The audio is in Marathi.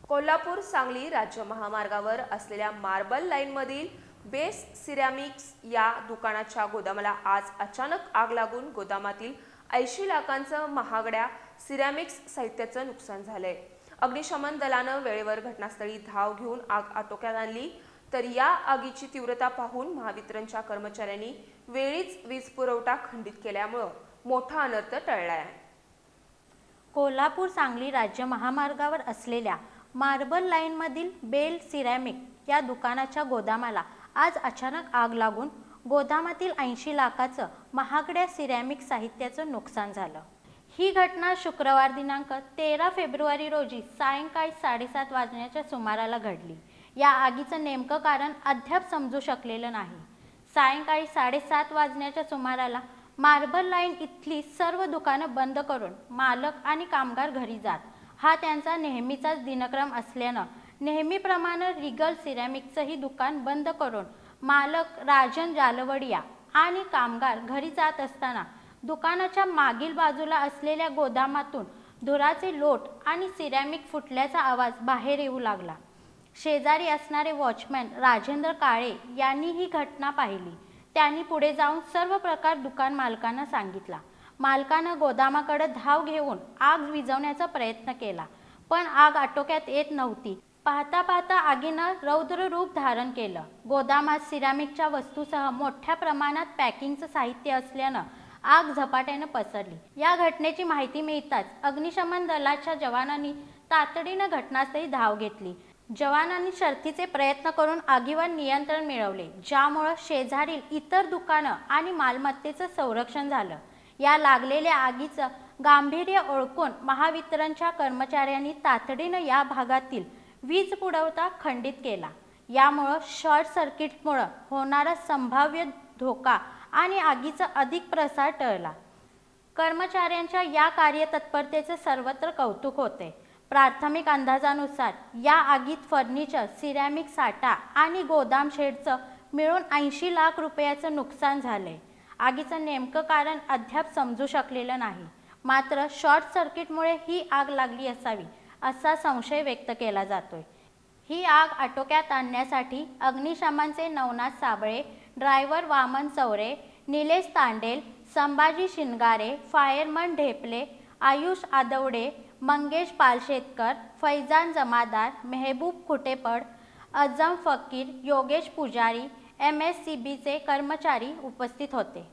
कोल्हापूर सांगली राज्य महामार्गावर असलेल्या मार्बल लाईनमधील बेस सिरॅमिक्स या दुकानाच्या गोदामाला आज अचानक आग लागून गोदामातील 80 लाखांचं महागड्या सिरॅमिक्स साहित्याचं नुकसान झालंय। अग्निशमन दलानं वेळेवर घटनास्थळी धाव घेऊन आग आटोक्यात आणली, तर या आगीची तीव्रता पाहून महावितरणच्या कर्मचाऱ्यांनी वेळीच वीज पुरवठा खंडित केल्यामुळे मोठा अनर्थ टळला आहे। कोल्हापूर सांगली राज्य महामार्गावर असलेल्या मार्बल लाईनमधील बेल सिरॅमिक या दुकानाच्या गोदामाला आज अचानक आग लागून गोदामातील 80 लाखाचं महागड्या सिरॅमिक साहित्याचं नुकसान झालं। ही घटना शुक्रवार दिनांक 13 फेब्रुवारी रोजी सायंकाळी 7:30 वाजण्याच्या सुमाराला घडली। या आगीचं नेमकं कारण अद्याप समजू शकलेलं नाही। सायंकाळी 7:30 वाजण्याच्या सुमाराला मार्बल लाईन इथली सर्व दुकानं बंद करून मालक आणि कामगार घरी जात। हा त्यांचा नेहमीचाच दिनक्रम असल्यानं नेहमीप्रमाणे रिगल सिरॅमिकचंही दुकान बंद करून मालक राजन जालवडिया आणि कामगार घरी जात असताना दुकानाच्या मागील बाजूला असलेल्या गोदामातून धुराचे लोट आणि सिरॅमिक फुटल्याचा आवाज बाहेर येऊ लागला। शेजारी असणारे वॉचमॅन राजेंद्र काळे यांनी ही घटना पाहिली। त्यांनी पुढे जाऊन सर्व प्रकार दुकान मालकांना सांगितला। मालकानं गोदामाकडे धाव घेऊन आग विझवण्याचा प्रयत्न केला, पण आग आटोक्यात येत नव्हती। पाहता पाहता आगीनं रौद्र रूप धारण केलं। गोदामात सिरॅमिकच्या वस्तूसह मोठ्या प्रमाणात पॅकिंगचं साहित्य असल्यानं आग झपाट्यानं पसरली। या घटनेची माहिती मिळताच अग्निशमन दलाच्या जवानांनी तातडीनं घटनास्थळी धाव घेतली। जवानांनी शर्थीचे प्रयत्न करून आगीवर नियंत्रण मिळवले, ज्यामुळे शेजारील इतर दुकानं आणि मालमत्तेचं संरक्षण झालं। या लागलेल्या आगीचं गांभीर्य ओळखून महावितरणच्या कर्मचाऱ्यांनी तातडीनं या भागातील वीज पुरवठा खंडित केला। यामुळे शॉर्ट सर्किटमुळे होणारा संभाव्य धोका आणि आगीचा अधिक प्रसार टळला। कर्मचाऱ्यांच्या या कार्यतत्परतेचे सर्वत्र कौतुक होते। प्राथमिक अंदाजानुसार या आगीत फर्निचर, सिरॅमिक साठा आणि गोदाम शेडचं मिळून 80 लाख रुपयाचं नुकसान झालंय। आगीचं नेमकं कारण अद्याप समजू शकलेलं नाही, मात्र शॉर्ट सर्किटमुळे ही आग लागली असावी असा संशय व्यक्त केला जातोय। ही आग आटोक्यात आणण्यासाठी अग्निशमनचे नवनाथ साबळे, ड्रायव्हर वामन चौरे, निलेश तांडेल, संभाजी शिंगारे, फायरमन ढेपले, आयुष आदवडे, मंगेश पालशेतकर, फैजान जमादार, मेहबूब खुटेपड, अजम फकीर, योगेश पुजारी, MSCBचे कर्मचारी उपस्थित होते।